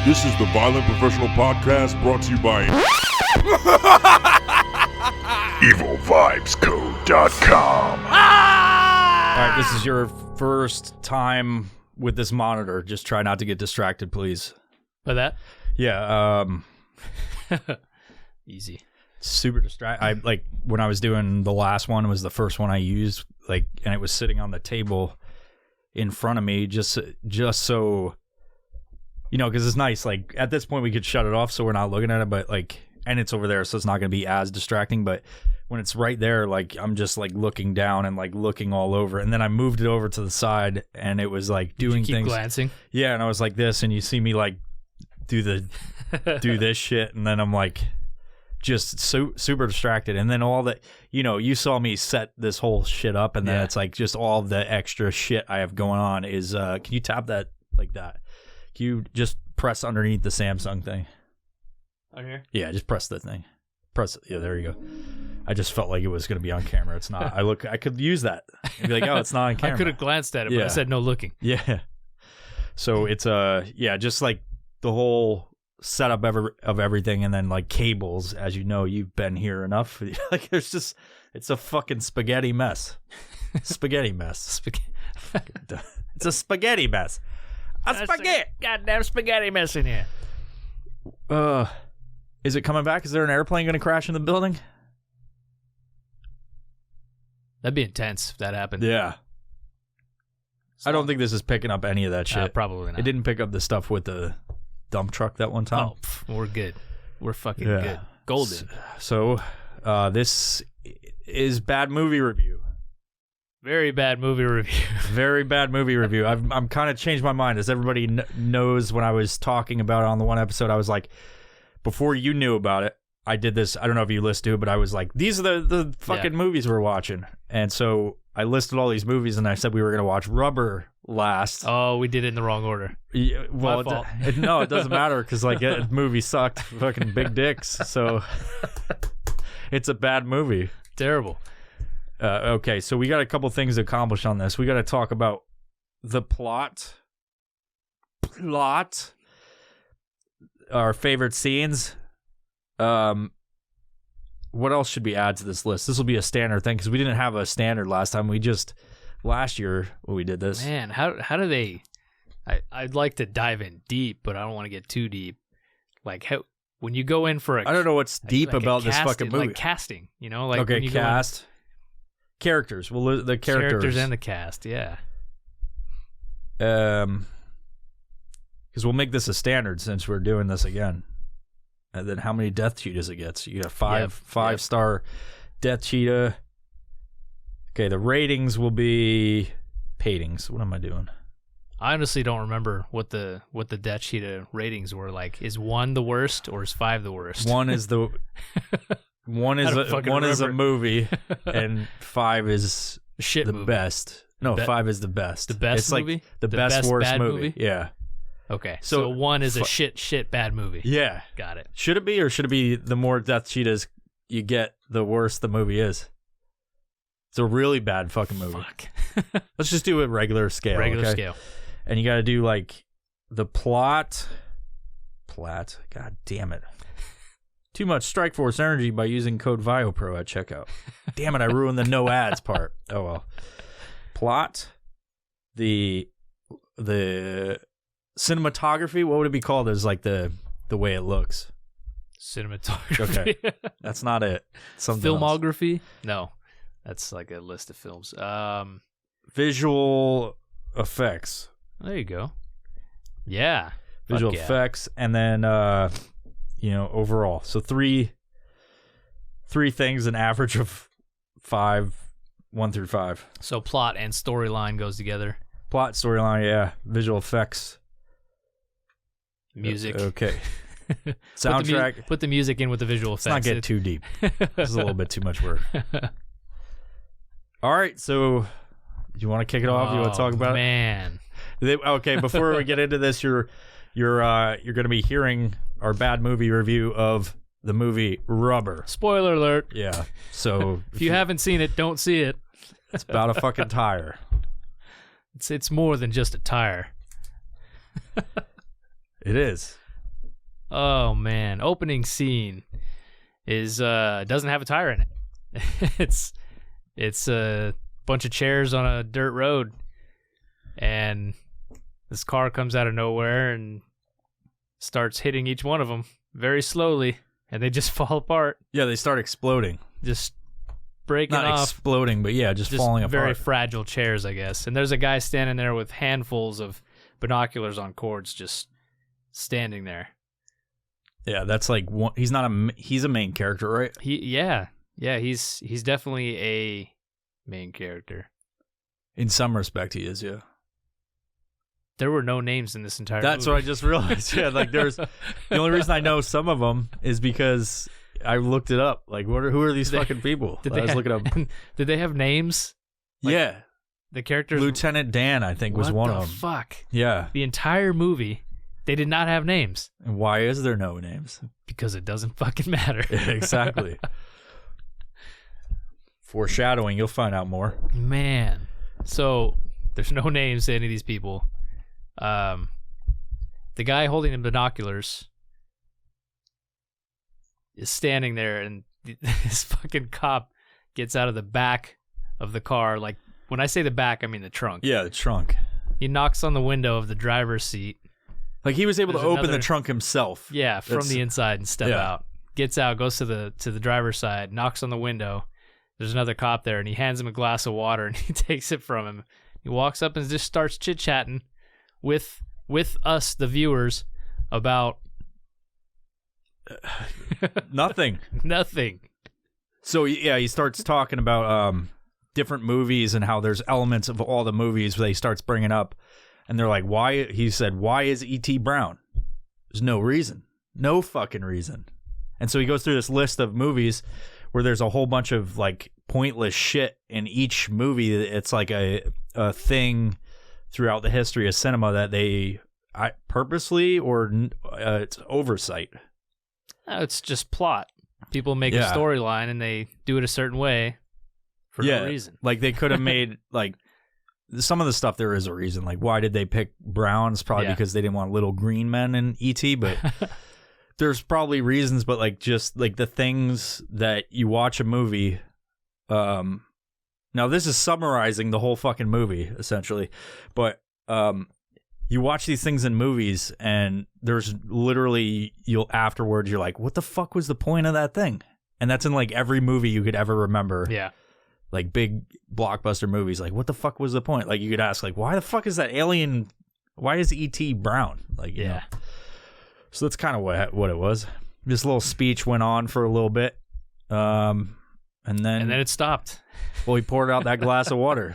This is the Violent Professional Podcast brought to you by EvilVibesCode.com. All right, this is your first time with this monitor. Just try not to get distracted, please. By that? Yeah, Easy. super distract. When I was doing the last one, was the first one I used, and it was sitting on the table in front of me, just so, because it's nice. At this point, we could shut it off so we're not looking at it, but and it's over there, so it's not going to be as distracting. But when it's right there, I'm just looking down and looking all over. And then I moved it over to the side, and it was doing Did you keep things. glancing? Yeah, and I was like this, and you see me do this shit, and then I'm just super distracted. And then all that, you saw me set this whole shit up, and then it's just all the extra shit I have going on is can you tap that like that? Can you just press underneath the Samsung thing? On here? Yeah, just press the thing. Press it. Yeah, there you go. I just felt like it was going to be on camera. It's not. I could use that. I'd be like, oh, it's not on camera. I could have glanced at it, but I said no looking. Yeah. So it's just the whole setup of everything, and then cables. As you know, you've been here enough. It's a fucking spaghetti mess. Spaghetti mess. It's a spaghetti mess. Goddamn spaghetti mess in here. Is it coming back? Is there an airplane going to crash in the building? That'd be intense if that happened. Yeah. So, I don't think this is picking up any of that shit. Probably not. It didn't pick up the stuff with the dump truck that one time. Oh, we're good. We're fucking good. Golden. So, this is bad movie review. Very bad movie review. Very bad movie review. I'm kind of changed my mind. As everybody knows, when I was talking about it on the one episode, I was like, before you knew about it, I did this. I don't know if you listened to it, but I was like, these are the fucking movies we're watching. And so I listed all these movies, and I said we were going to watch Rubber last. Oh, we did it in the wrong order. Yeah, well, My fault. No, it doesn't matter because that movie sucked. Fucking big dicks. So it's a bad movie. Terrible. Okay, so we got a couple things to accomplish on this. We got to talk about the plot, our favorite scenes. What else should we add to this list? This will be a standard thing because we didn't have a standard last time. Last year when we did this. Man, how do they? I'd like to dive in deep, but I don't want to get too deep. When you go in for I don't know what's deep about this fucking movie. Casting, okay, cast. Characters. Well, the characters and the cast, yeah. Because we'll make this a standard since we're doing this again. And then how many death cheetahs it gets? You got five star death cheetah. Okay, the ratings will be patings. What am I doing? I honestly don't remember what the death cheetah ratings were like. Is 1 the worst or is 5 the worst? 1 is the one is a movie, and 5 is shit the movie. Best. No, 5 is the best. The best it's movie? The best worst bad movie. Yeah. Okay, so 1 is a shit bad movie. Yeah. Got it. Should it be, or should it be the more death cheetahs you get, the worse the movie is? It's a really bad fucking movie. Fuck. Let's just do it regular scale. Regular scale. And you got to do the plot. God damn it. Too much Strikeforce energy by using code VIOPRO at checkout. Damn it, I ruined the no ads part. Oh well. Plot. The cinematography, what would it be called? Is the way it looks. Cinematography. Okay. That's not it. Something Filmography? else. No. That's a list of films. Visual effects. There you go. Yeah. Visual effects, and then overall. So three things, an average of 5, 1 through 5. So plot and storyline goes together. Plot, storyline, yeah. Visual effects. Music. Okay. Soundtrack. Put the music in with the visual effects. Let's not get too deep. This is a little bit too much work. All right, so do you want to kick it off? You want to talk about it? Okay, before we get into this, you're going to be hearing our bad movie review of the movie Rubber. Spoiler alert. Yeah. So if you haven't seen it, don't see it. It's about a fucking tire. It's more than just a tire. It is. Oh man, opening scene is doesn't have a tire in it. it's a bunch of chairs on a dirt road, and this car comes out of nowhere and starts hitting each one of them very slowly, and they just fall apart. Yeah, they start exploding. Just breaking Not off. exploding, but yeah, just falling apart. Very fragile chairs, I guess. And there's a guy standing there with handfuls of binoculars on cords, just standing there. Yeah, that's like one, he's a main character, right? He's definitely a main character. In some respect, he is. Yeah. There were no names in this entire That's movie. what I just realized. Yeah, like there's the only reason I know some of them is because I looked it up. Like, who are these fucking people? I was looking up. Did they have names? Like, yeah, the characters. Lieutenant Dan, I think, was one of them. Fuck. Yeah, The entire movie, they did not have names and why is there no names? because it doesn't fucking matter. Exactly. Foreshadowing. You'll find out more. Man. So there's no names to any of these people. The guy holding the binoculars is standing there, and this fucking cop gets out of the back of the car. Like, when I say the back, I mean the trunk. Yeah, the trunk. He knocks on the window of the driver's seat. Like he was able There's to open another- the trunk himself. Yeah, from the inside and step yeah. out. Gets out, goes to the driver's side, knocks on the window. There's another cop there, and he hands him a glass of water, and he takes it from him. He walks up and just starts chit-chatting with us, the viewers, about Nothing. nothing. So yeah, he starts talking about different movies and how there's elements of all the movies that he starts bringing up, and they're like, "Why?" He said, "Why is E.T. brown?" There's no reason, no fucking reason. And so he goes through this list of movies where there's a whole bunch of like pointless shit in each movie. It's like a thing throughout the history of cinema that they purposely or it's oversight. It's just plot. People make a Yeah. storyline, and they do it a certain way for no reason. Like they could have made like some of the stuff. There is a reason. Like why did they pick browns? Probably Yeah. because they didn't want little green men in E.T. But there's probably reasons. But like just like the things that you watch a movie. Now this is summarizing the whole fucking movie essentially, but you watch these things in movies, and there's literally you're like, what the fuck was the point of that thing? And that's in like every movie you could ever remember. Yeah. Like big blockbuster movies, like what the fuck was the point? Like you could ask, like, why the fuck is that alien? Why is E.T. brown? Like, you know. So that's kind of what it was. This little speech went on for a little bit, and then it stopped. Well, he poured out that glass of water,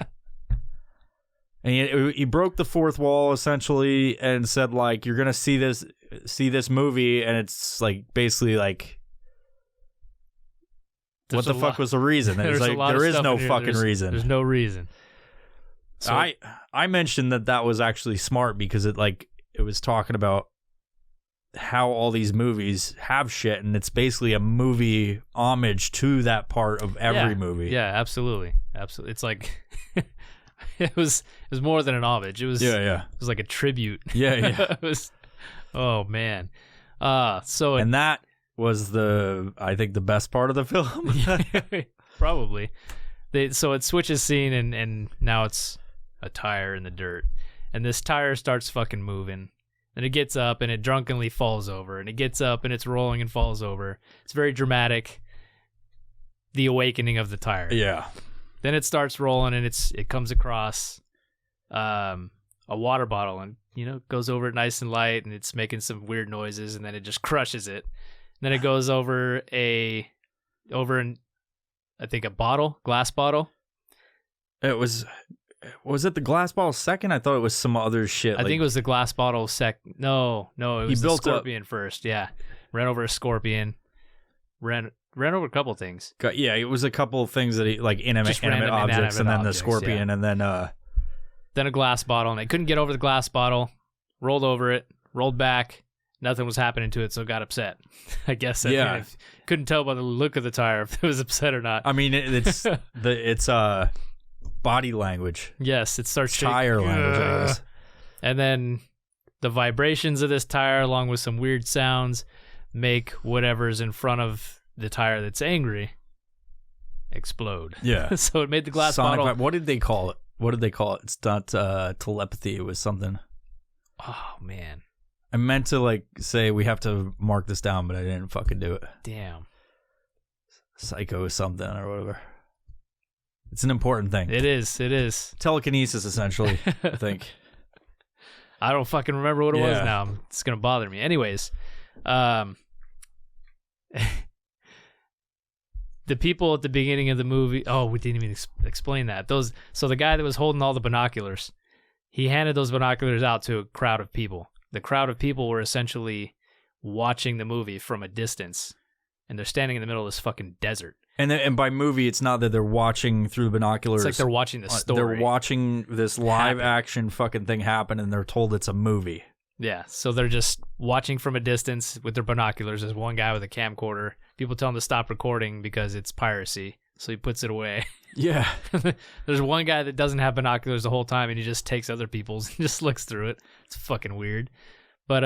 and he broke the fourth wall essentially, and said like, you're gonna see this movie, and it's like basically like. What the fuck was the reason? It's like there is no fucking reason. There's no reason. So, I mentioned that was actually smart because it was talking about how all these movies have shit, and it's basically a movie homage to that part of every movie. Yeah, absolutely. It's like it was more than an homage. It was It was like a tribute. Yeah. It was. Oh man. And that was I think the best part of the film. Probably. So it switches scene, and now it's a tire in the dirt, and this tire starts fucking moving, and it gets up and it drunkenly falls over, and it gets up and it's rolling and falls over. It's very dramatic. The awakening of the tire. Yeah. Then it starts rolling, and it comes across a water bottle, and goes over it nice and light, and it's making some weird noises, and then it just crushes it. Then it goes over I think a glass bottle. It was it the glass bottle second? I thought it was some other shit. I think it was the glass bottle second. No, it was the scorpion first. Yeah, ran over a scorpion. Ran over a couple things. Yeah, it was a couple of things that he like inanimate objects, and then the scorpion, and then a glass bottle, and they couldn't get over the glass bottle. Rolled over it, rolled back. Nothing was happening to it, so got upset. I guess. Couldn't tell by the look of the tire if it was upset or not. I mean, it's body language. Yes, it starts tire language. I guess. And then the vibrations of this tire, along with some weird sounds, make whatever's in front of the tire that's angry explode. Yeah. So it made the glass Sonic bottle. What did they call it? It's not telepathy. It was something. Oh, man. I meant to like say we have to mark this down, but I didn't fucking do it. Damn. Psycho something or whatever. It's an important thing. It is. Telekinesis, essentially, I think. I don't fucking remember what it was now. It's going to bother me. Anyways, the people at the beginning of the movie... Oh, we didn't even explain that. So the guy that was holding all the binoculars, he handed those binoculars out to a crowd of people. The crowd of people were essentially watching the movie from a distance, and they're standing in the middle of this fucking desert. And by movie, it's not that they're watching through the binoculars. It's like they're watching the story. They're watching this live action fucking thing happen, and they're told it's a movie. Yeah, so they're just watching from a distance with their binoculars. There's one guy with a camcorder. People tell him to stop recording because it's piracy, so he puts it away. Yeah. There's one guy that doesn't have binoculars the whole time, and he just takes other people's and just looks through it. It's fucking weird. But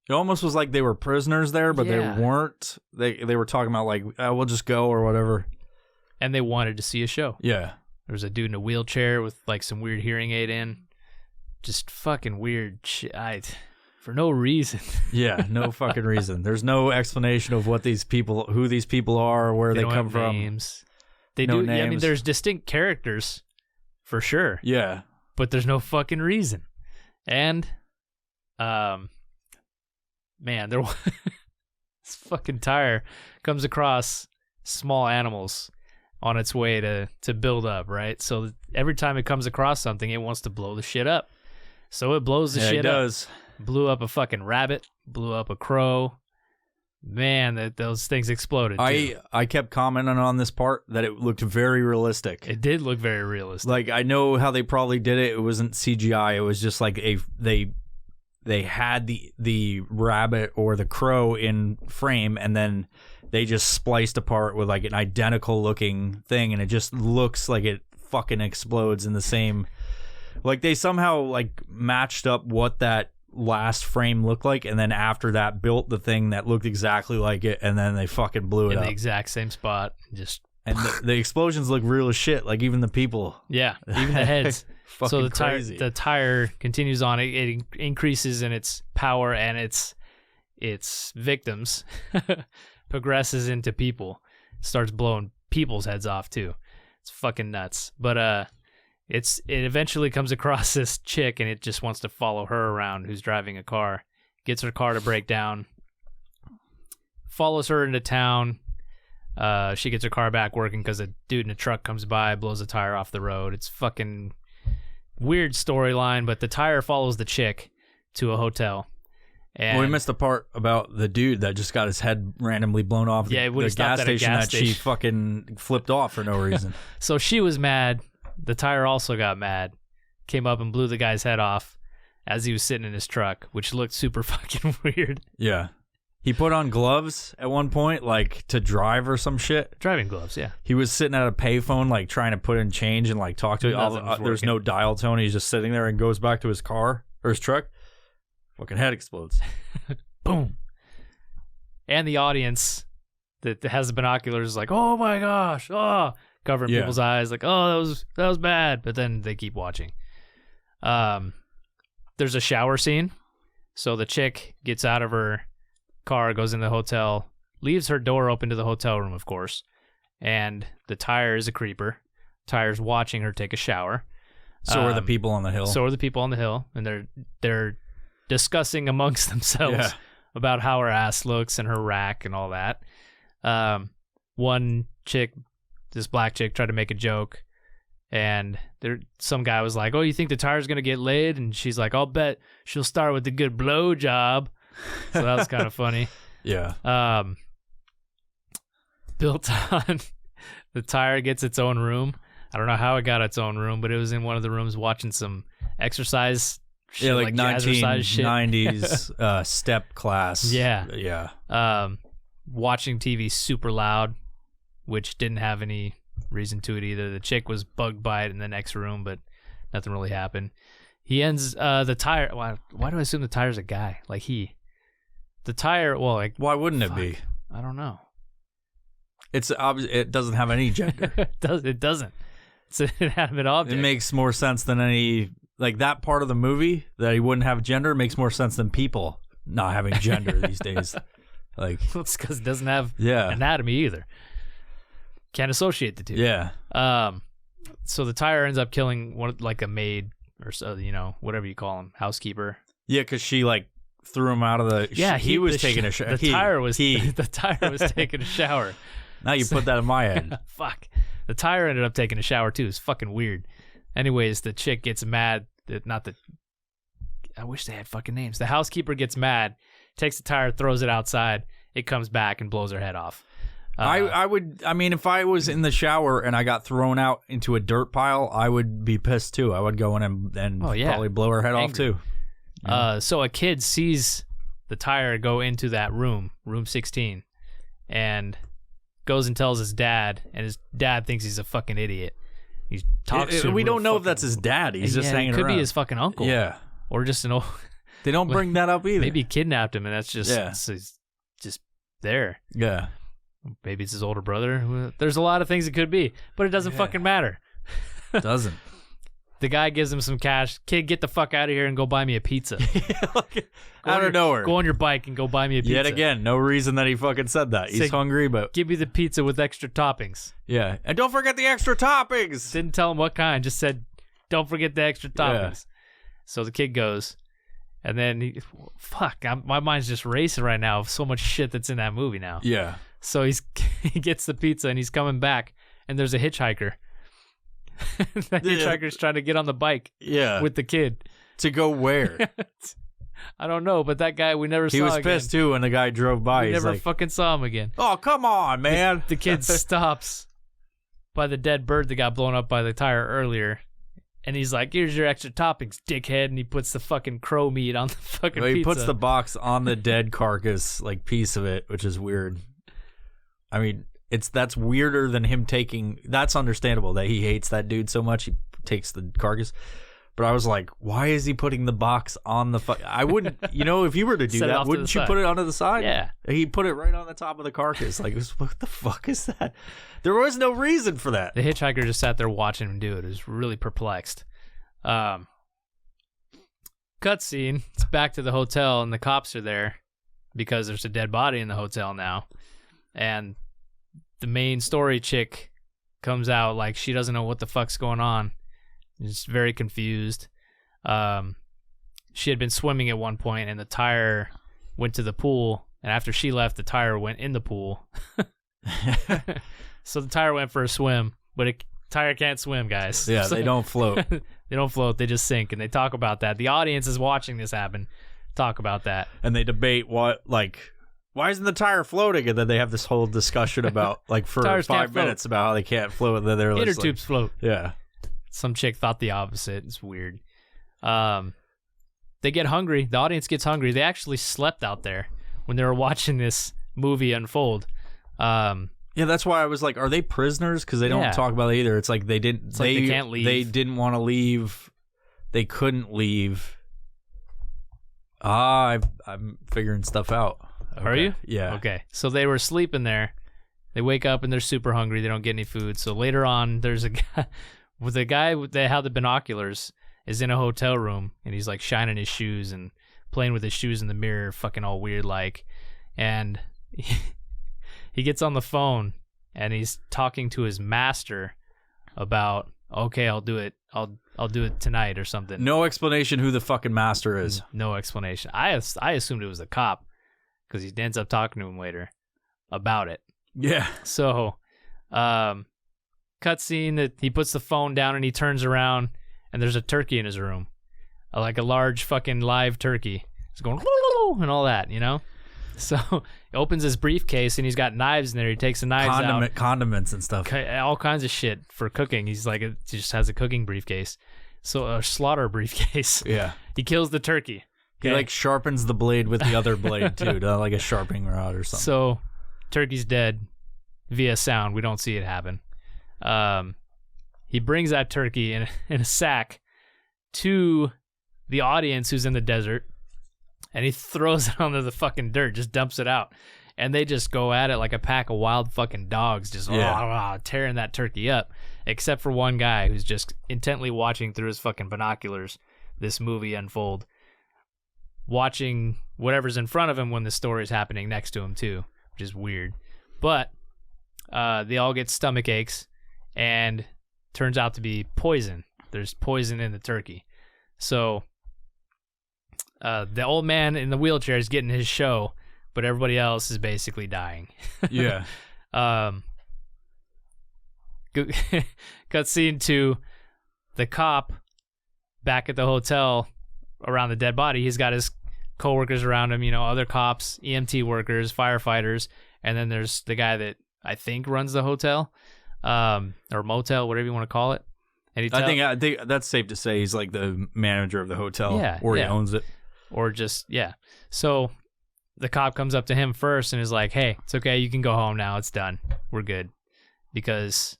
it almost was like they were prisoners there, but Yeah. they weren't. They were talking about like, we'll just go or whatever. and they wanted to see a show. Yeah. There was a dude in a wheelchair with like some weird hearing aid in. Just fucking weird shit. For no reason. Yeah, no fucking reason. There's no explanation of what these people, who these people are, where they don't come have from. Names. They No do. Yeah, I mean, names. there's distinct characters, for sure. Yeah. But there's no fucking reason. And, man, this fucking tire comes across small animals on its way to build up, right? So every time it comes across something, it wants to blow the shit up. So it blows the shit it up. does. Blew up a fucking rabbit, blew up a crow. Man, those things exploded. Too. I kept commenting on this part that it looked very realistic. It did look very realistic. Like, I know how they probably did it. It wasn't CGI. It was just like they had the rabbit or the crow in frame, and then they just spliced apart with like an identical looking thing, and it just looks like it fucking explodes in the same. Like, they somehow like matched up what that last frame looked like, and then after that built the thing that looked exactly like it, and then they fucking blew it in up the exact same spot. Just and the explosions look real as shit. Like, even the people. yeah, even the heads. Fucking So the crazy. the tire continues on. It increases in its power, and its victims progresses into people. Starts blowing people's heads off too. It's fucking nuts. But it eventually comes across this chick, and it just wants to follow her around, who's driving a car. Gets her car to break down. Follows her into town. She gets her car back working because a dude in a truck comes by, blows a tire off the road. It's fucking weird storyline, but the tire follows the chick to a hotel. And Well, we missed the part about the dude that just got his head randomly blown off Yeah, the when he stopped gas at a station gas that she station. fucking flipped off for no reason. So she was mad. The tire also got mad. Came up and blew the guy's head off as he was sitting in his truck, which looked super fucking weird. Yeah. He put on gloves at one point, like, to drive or some shit. Driving gloves, yeah. He was sitting at a payphone, like, trying to put in change and, like, talk to it. Nothing was There's working. no dial tone. He's just sitting there and goes back to his car or his truck. Fucking head explodes. Boom. And the audience that has the binoculars is like, oh my gosh, covering Yeah. people's eyes, like, oh, that was bad. But then they keep watching. There's a shower scene. So the chick gets out of her car, goes in the hotel, leaves her door open to the hotel room, of course. And the tire is a creeper. Tire's watching her take a shower. So are the people on the hill. So are the people on the hill, and they're discussing amongst themselves Yeah. about how her ass looks and her rack and all that. One chick, this black chick, tried to make a joke, and some guy was like, "Oh, you think the tire's gonna get laid?" And she's like, "I'll bet she'll start with a good blow job." So that was kind of funny. Yeah. Built on the tire gets its own room. I don't know how it got its own room, but it was in one of the rooms watching some exercise shit, Yeah, like jazzercise shit. 1990s step class. Yeah. Yeah. Watching TV super loud, which didn't have any reason to it either. The chick was bugged by it in the next room, but nothing really happened. He ends the tire. Why do I assume the tire's a guy? Like the tire. Well, like why wouldn't it be? I don't know. It doesn't have any gender. It doesn't. It's an inanimate object. It makes more sense than any like that part of the movie that he wouldn't have gender makes more sense than people not having gender these days. Like it's because it doesn't have yeah anatomy either. Can't associate the two. Yeah. So the tire ends up killing like a maid or so, whatever you call him, housekeeper. Yeah, because she like threw him out of the. Yeah, he was taking a shower. The tire was taking a shower. Now you put that in my head. Fuck. The tire ended up taking a shower too. It's fucking weird. Anyways, the chick gets mad. I wish they had fucking names. The housekeeper gets mad, takes the tire, throws it outside. It comes back and blows her head off. I mean, if I was in the shower and I got thrown out into a dirt pile, I would be pissed too. I would go in and probably blow her head off too. Yeah. So a kid sees the tire go into that room 16, and goes and tells his dad, and his dad thinks he's a fucking idiot. He talks to him. We don't know if that's his dad. He's just hanging around. It could be his fucking uncle. Yeah. Or just an old... They don't bring that up either. Maybe he kidnapped him, and that's just it's just there. Yeah. Maybe it's his older brother. There's a lot of things it could be, but it doesn't fucking matter. It doesn't. The guy gives him some cash. Kid, get the fuck out of here and go buy me a pizza. Out of nowhere. Go on your bike and go buy me a pizza. Yet again, no reason that he fucking said that. He's hungry, but... Give me the pizza with extra toppings. Yeah. And don't forget the extra toppings. Didn't tell him what kind. Just said, don't forget the extra toppings. Yeah. So the kid goes. And then, my mind's just racing right now of so much shit that's in that movie now. Yeah. So he gets the pizza and he's coming back. And there's a hitchhiker. The hitchhiker's trying to get on the bike with the kid. To go where? I don't know, but that guy we never saw again. He was pissed too when the guy drove by. We never fucking saw him again. Oh, come on, man. The kid stops by the dead bird that got blown up by the tire earlier. And he's like, here's your extra toppings, dickhead. And he puts the fucking crow meat on the fucking pizza. He puts the box on the dead carcass, like piece of it, which is weird. I mean... That's weirder than him taking. That's understandable that he hates that dude so much. He takes the carcass, but I was like, why is he putting the box on the? I wouldn't. If you were to do that, wouldn't you put it onto the side? Yeah. He put it right on the top of the carcass. Like, what the fuck is that? There was no reason for that. The hitchhiker just sat there watching him do it. He was really perplexed. Cutscene. It's back to the hotel, and the cops are there because there's a dead body in the hotel now, and the main story chick comes out like she doesn't know what the fuck's going on. She's very confused. She had been swimming at one point, and the tire went to the pool. And after she left, the tire went in the pool. So the tire went for a swim, but tire can't swim, guys. Yeah, they don't float. They don't float. They just sink, and they talk about that. The audience is watching this happen. Talk about that, and they debate why isn't the tire floating? And then they have this whole discussion about, for 5 minutes about how they can't float. And then they're inner tubes float. Yeah. Some chick thought the opposite. It's weird. They get hungry. The audience gets hungry. They actually slept out there when they were watching this movie unfold. Yeah, that's why I was like, are they prisoners? Because they don't talk about it either. It's like they didn't. They can't leave. They didn't want to leave. They couldn't leave. I'm figuring stuff out. Okay. Are you? Yeah. Okay. So they were sleeping there. They wake up and they're super hungry. They don't get any food. So later on, there's a guy that had the binoculars is in a hotel room, and he's like shining his shoes and playing with his shoes in the mirror, fucking all weird like. And he gets on the phone and he's talking to his master about, okay, I'll do it. I'll do it tonight or something. No explanation who the fucking master is. No explanation. I assumed it was a cop. Because he ends up talking to him later about it. Yeah. So, cutscene that he puts the phone down and he turns around and there's a turkey in his room. Like a large fucking live turkey. It's going and all that, So, he opens his briefcase and he's got knives in there. He takes the knives out. Condiments and stuff. All kinds of shit for cooking. He just has a cooking briefcase. So, a slaughter briefcase. Yeah. He kills the turkey. Okay. He sharpens the blade with the other blade too, like a sharpening rod or something. So, turkey's dead via sound. We don't see it happen. He brings that turkey in a sack to the audience who's in the desert, and he throws it onto the fucking dirt, just dumps it out. And they just go at it like a pack of wild fucking dogs, just tearing that turkey up, except for one guy who's just intently watching through his fucking binoculars this movie unfold, watching whatever's in front of him when the story's happening next to him too, which is weird. But they all get stomach aches, and turns out to be poison. There's poison in the turkey. So the old man in the wheelchair is getting his show, but everybody else is basically dying. Yeah. Cutscene to the cop back at the hotel around the dead body. He's got his coworkers around him, other cops, EMT workers, firefighters, and then there's the guy that I think runs the hotel, or motel, whatever you want to call it. And I think that's safe to say he's like the manager of the hotel, he owns it, or just So the cop comes up to him first and is like, "Hey, it's okay. You can go home now. It's done. We're good." Because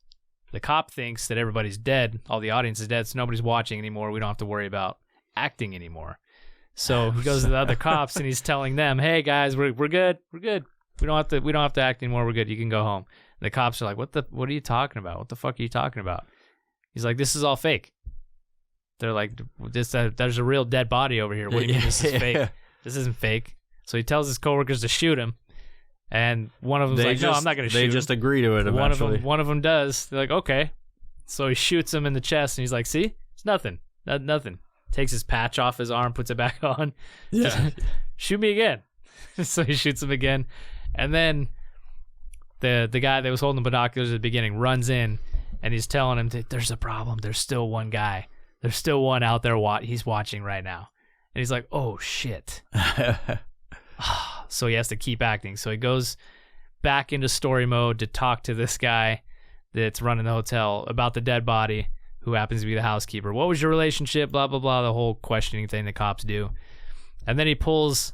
the cop thinks that everybody's dead. All the audience is dead, so nobody's watching anymore. We don't have to worry about acting anymore. So he goes to the other cops and he's telling them, "Hey guys, we're good. We're good. We don't have to act anymore. We're good. You can go home." And the cops are like, "What are you talking about? What the fuck are you talking about?" He's like, "This is all fake." They're like, "There's a real dead body over here. What do you mean this is fake? This isn't fake." So he tells his coworkers to shoot him, and one of them's like, "No, I'm not going to shoot him." They just agree to it eventually. One of them does. They're like, "Okay." So he shoots him in the chest, and he's like, "See? It's nothing. Nothing." Takes his patch off his arm, puts it back on. Yeah. Shoot me again. So he shoots him again, and then the guy that was holding the binoculars at the beginning runs in, and he's telling him that there's a problem. There's still one guy. There's still one out there. He's watching right now. And he's like, "Oh shit." So he has to keep acting. So he goes back into story mode to talk to this guy that's running the hotel about the dead body, who happens to be the housekeeper. What was your relationship? Blah, blah, blah. The whole questioning thing the cops do. And then he pulls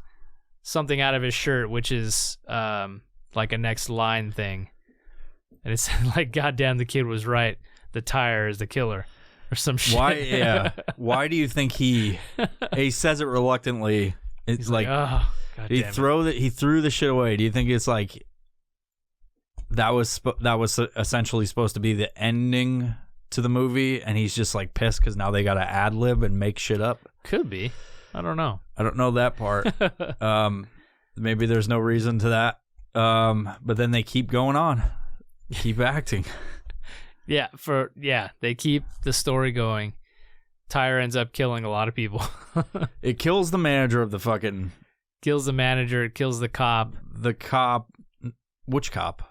something out of his shirt, which is like a next line thing. And it's like, "Goddamn, the kid was right. The tire is the killer." Or some shit. Why? Yeah. Why do you think he says it reluctantly? It's He's like, "Oh, God he damn it." he threw the shit away. Do you think it's like that was essentially supposed to be the ending to the movie, and he's just like pissed because now they got to ad lib and make shit up? Could be. I don't know. I don't know that part. Maybe there's no reason to that. But then they keep going on, keep acting. They keep the story going. Tyre ends up killing a lot of people. It kills the manager of the fucking... Kills the manager, it kills the cop. The cop... Which cop?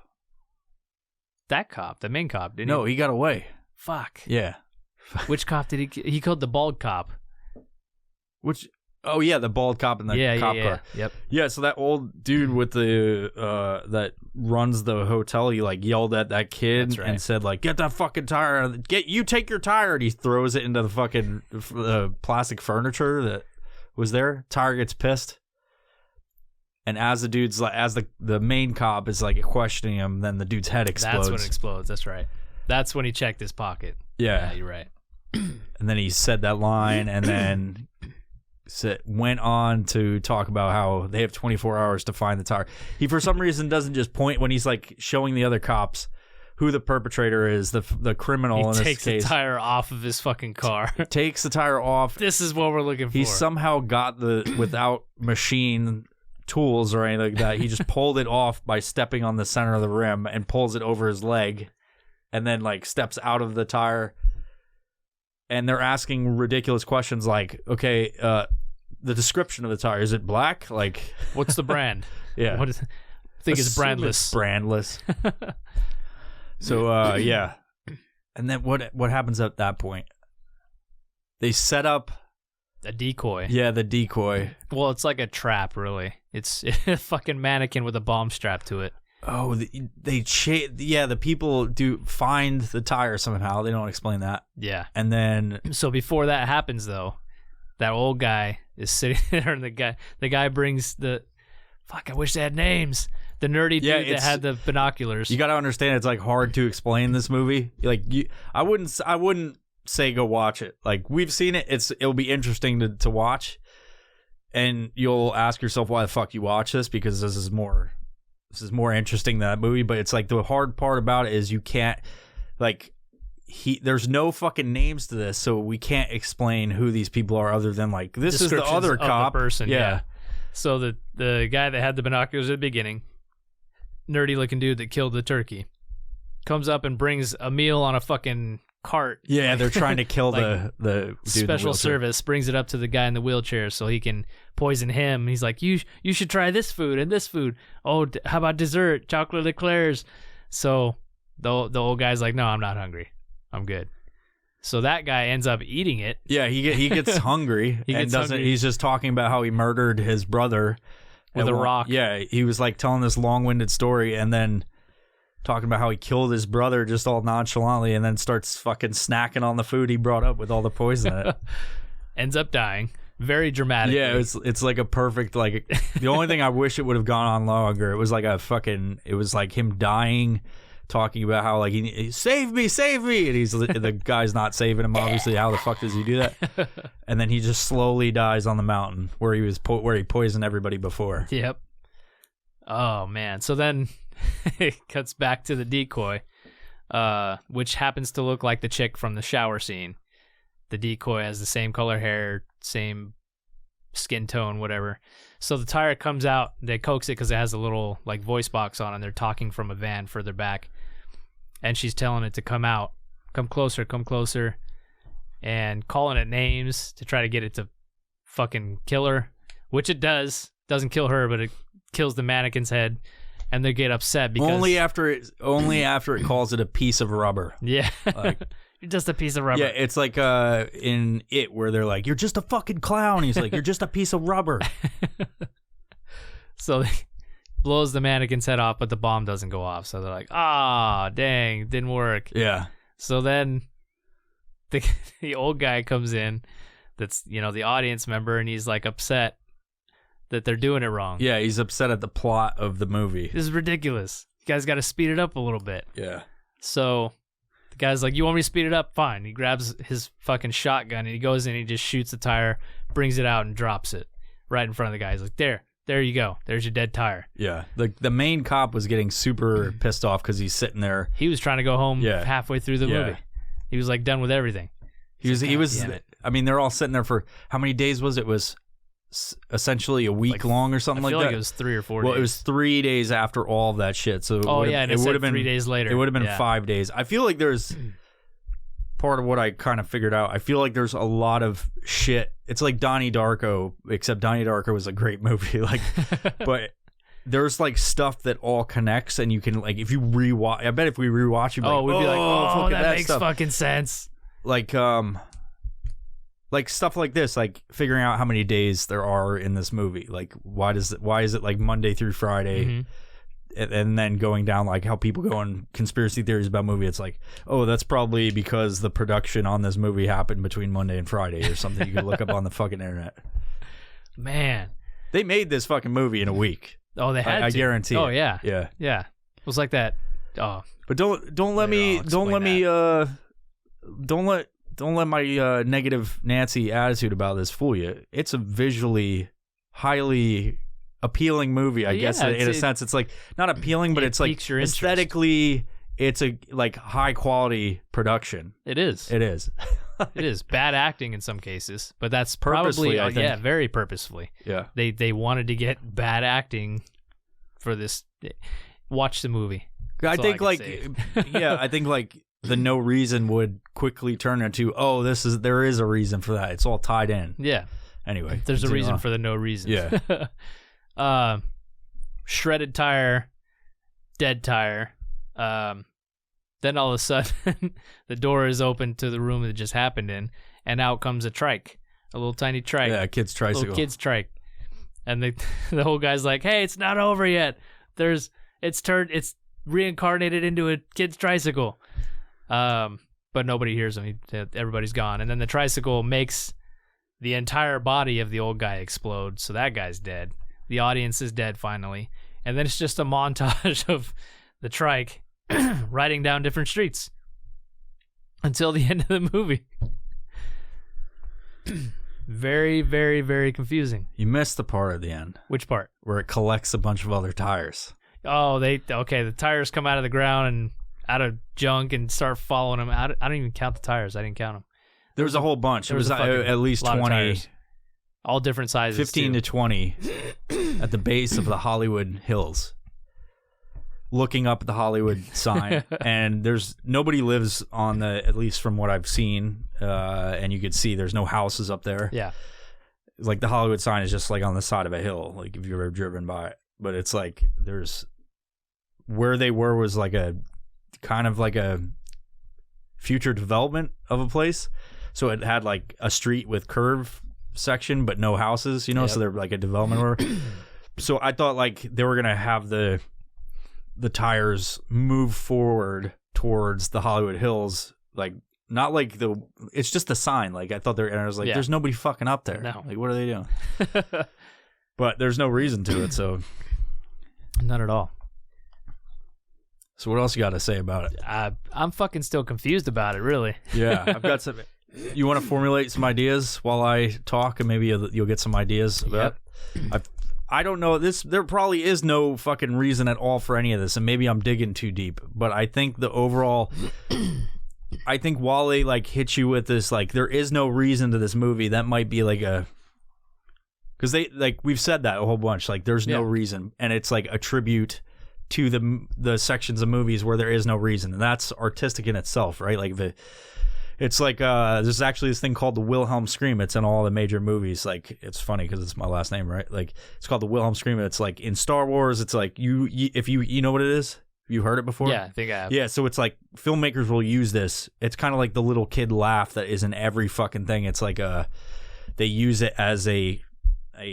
That cop, the main cop, didn't he? No, he got away. Fuck. Yeah. Which cop did he kill? He killed the bald cop. Which... Oh, yeah, the bald cop in the cop car. Yep. Yeah, so that old dude with the that runs the hotel, he like yelled at that kid and said like, "Get that fucking tire! Take your tire!" And he throws it into the fucking plastic furniture that was there. Tire gets pissed, and as the dude's like, as the main cop is like questioning him, then the dude's head explodes. That's when it explodes. That's right. That's when he checked his pocket. Yeah, you're right. And then he said that line, and then went on to talk about how they have 24 hours to find the tire. He, for some reason, doesn't just point when he's like showing the other cops who the perpetrator is, the criminal in this case. He takes the tire off of his fucking car. Takes the tire off. This is what we're looking for. He somehow got without machine tools or anything like that. He just pulled it off by stepping on the center of the rim and pulls it over his leg, and then like steps out of the tire. And they're asking ridiculous questions like, "Okay, the description of the tire, is it black? Like, what's the brand?" Yeah, I think it's brandless. It's brandless. So, yeah. And then what happens at that point? They set up a decoy. Yeah, the decoy. Well, it's like a trap, really. It's a fucking mannequin with a bomb strapped to it. Oh, the people do find the tire somehow. They don't explain that. Yeah. And then... So before that happens, though, that old guy is sitting there, and the guy brings the... Fuck, I wish they had names. The nerdy dude that had the binoculars. You got to understand, it's like hard to explain this movie. Like, I wouldn't say go watch it. Like, we've seen it. It'll be interesting to watch, and you'll ask yourself why the fuck you watch this, because this is more interesting than that movie. But it's like the hard part about it is you can't, like, there's no fucking names to this, so we can't explain who these people are other than like this is the other cop person. Yeah. So the guy that had the binoculars at the beginning, nerdy looking dude that killed the turkey, comes up and brings a meal on a fucking cart. Yeah, they're trying to kill the dude special service, brings it up to the guy in the wheelchair so he can poison him. He's like, you should try this food and this food. Oh, how about dessert? Chocolate eclairs. So the old guy's like, no, I'm not hungry. I'm good. So that guy ends up eating it. Yeah, he gets hungry. He's just talking about how he murdered his brother with a rock. Yeah, he was like telling this long-winded story and then talking about how he killed his brother just all nonchalantly, and then starts fucking snacking on the food he brought up with all the poison in it. Ends up dying. Very dramatic. Yeah, it's like a perfect, like, the only thing I wish it would have gone on longer, it was like him dying, talking about how, like, he save me, and the guy's not saving him, obviously. How the fuck does he do that? And then he just slowly dies on the mountain where he poisoned everybody before. Yep. Oh man. So then it cuts back to the decoy, which happens to look like the chick from the shower scene. The decoy has the same color hair, same skin tone, whatever. So the tire comes out, they coax it because it has a little like voice box on, and they're talking from a van further back. And she's telling it to come out, come closer, and calling it names to try to get it to fucking kill her, which it does. Doesn't kill her, but it kills the mannequin's head, and they get upset because only after it calls it a piece of rubber. Yeah. Like, you're just a piece of rubber. Yeah, it's like in It, where they're like, you're just a fucking clown. He's like, you're just a piece of rubber. So they blows the mannequin's head off, but the bomb doesn't go off. So they're like, dang, didn't work. Yeah. So then the old guy comes in, that's, the audience member, and he's like upset that they're doing it wrong. Yeah, he's upset at the plot of the movie. This is ridiculous. You guys got to speed it up a little bit. Yeah. So the guy's like, you want me to speed it up? Fine. He grabs his fucking shotgun and he goes in and he just shoots the tire, brings it out and drops it right in front of the guy. He's like, there you go. There's your dead tire. Yeah. The main cop was getting super pissed off because he's sitting there. He was trying to go home halfway through the movie. He was like done with everything. He was. I mean, they're all sitting there for how many days was it? It was essentially a week long or something like that. I feel like it was 3 or 4 days. Well, it was 3 days after all of that shit. So and it would have been 3 days later. It would have been 5 days. I feel like there's part of what I kind of figured out. I feel like there's a lot of shit. It's like Donnie Darko, except Donnie Darko was a great movie. Like, but there's like stuff that all connects, and you can, like, if you rewatch. I bet if we rewatch, we'd be like, that makes fucking sense. Like stuff like this, like figuring out how many days there are in this movie. Like, why is it like Monday through Friday? Mm-hmm. And then going down, like, how people go on conspiracy theories about movie. It's like, that's probably because the production on this movie happened between Monday and Friday or something. You can look up on the fucking internet. Man, they made this fucking movie in a week. Oh, they had to. I guarantee. Oh, it. Yeah. It was like that. Oh, but don't let my negative Nancy attitude about this fool you. It's a visually highly appealing movie, I guess. In a sense, it's like not appealing, but it's like aesthetically, it's a like high quality production. It is. It is. It is bad acting in some cases, but that's probably very purposefully. Yeah, they wanted to get bad acting for this. Watch the movie. I think like the no reason would quickly turn into there is a reason for that. It's all tied in. Yeah. Anyway, there's a reason for the no reason. Yeah. Shredded tire, dead tire. Then all of a sudden, the door is open to the room that just happened in, and out comes a trike, a little tiny trike. Yeah, a kid's tricycle. Little kid's trike. And the whole guy's like, "Hey, it's not over yet. It's reincarnated into a kid's tricycle." But nobody hears him. Everybody's gone. And then the tricycle makes the entire body of the old guy explode. So that guy's dead. The audience is dead finally. And then it's just a montage of the trike riding down different streets. until the end of the movie. Very, very, very confusing. You missed the part at the end Which part? where it collects a bunch of other tires. Oh, the tires come out of the ground and out of junk and start following them. I don't even count the tires. I didn't count them. There was a whole bunch. It was at least lot of 20, tires. All different sizes. 15 too. to 20 at the base of the Hollywood Hills. Looking up at the Hollywood sign, and there's nobody lives on at least from what I've seen, and you could see there's no houses up there. Yeah. Like the Hollywood sign is just like on the side of a hill, like if you've ever driven by it. But it's like there's where they were was like a kind of like a future development of a place. So it had like a street with curve section, but no houses, Yep. so they're like a development order. So I thought like they were going to have the tires move forward towards the Hollywood Hills, like not like it's just the sign. Like I thought and I was like, there's nobody fucking up there. No. Like what are they doing? But there's no reason to it. So None at all. So what else you got to say about it? I'm fucking still confused about it, really. Yeah, I've got some. You want to formulate some ideas while I talk, and maybe you'll get some ideas about it? I don't know. There probably is no fucking reason at all for any of this, and maybe I'm digging too deep. But I think the overall, I think while they like hit you with this, like there is no reason to this movie. That might be like because they like we've said that a whole bunch. Like there's no reason, and it's like a tribute to the sections of movies where there is no reason, and that's artistic in itself, right? Like it's like there's actually this thing called the Wilhelm scream. It's in all the major movies. Like it's funny because it's my last name, right? Like it's called the Wilhelm scream. It's like in Star Wars. It's like if you know what it is. Have you heard it before? Yeah, I think I have. Yeah, so it's like filmmakers will use this. It's kind of like the little kid laugh that is in every fucking thing. It's like they use it as a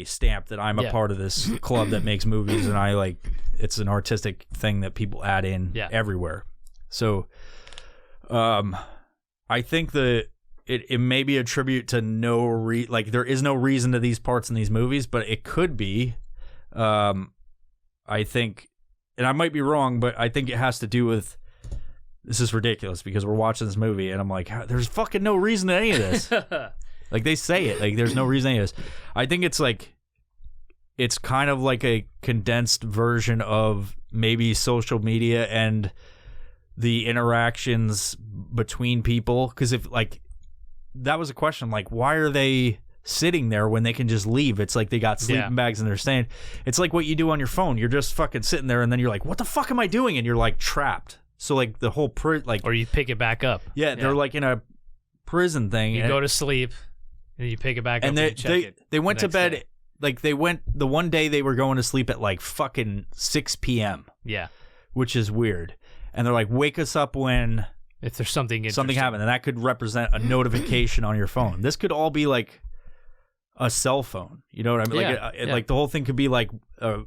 stamp that I'm a part of this club that makes movies, and I like it's an artistic thing that people add in everywhere. So I think that it may be a tribute to like there is no reason to these parts in these movies, but it could be. I think, and I might be wrong, but I think it has to do with this is ridiculous because we're watching this movie and I'm like, there's fucking no reason to any of this. Like they say it, like there's no reason to any of this. I think it's like it's kind of like a condensed version of maybe social media and the interactions between people, because if like that was a question, like why are they sitting there when they can just leave? It's like they got sleeping bags and they're staying. It's like what you do on your phone. You're just fucking sitting there and then you're like, what the fuck am I doing? And you're like trapped. So like the whole or you pick it back up. Yeah, they're like in a prison thing. You go to sleep and you pick it back up and you check it. They went to bed day. Like they went the one day they were going to sleep at like fucking 6 p.m. Yeah. Which is weird. And they're like, wake us up when if there's something happened, and that could represent a notification on your phone. This could all be like a cell phone. You know what I mean? Yeah. Like the whole thing could be like a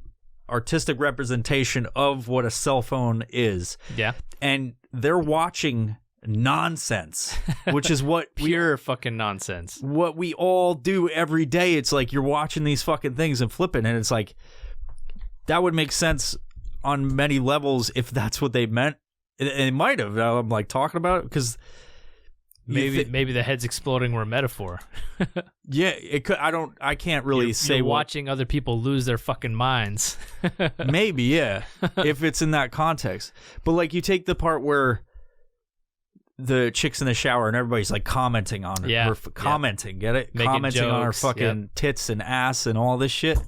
artistic representation of what a cell phone is. Yeah. And they're watching nonsense, which is what pure fucking nonsense. What we all do every day. It's like you're watching these fucking things and flipping, and it's like that would make sense on many levels if that's what they meant. It might have. Now I'm like talking about it because maybe the heads exploding were a metaphor. Yeah, it could. I can't really say. You're watching other people lose their fucking minds. Maybe, yeah, if it's in that context. But like you take the part where the chick's in the shower and everybody's like commenting on her. Yeah. Commenting, get it? Making commenting jokes, on her fucking tits and ass and all this shit.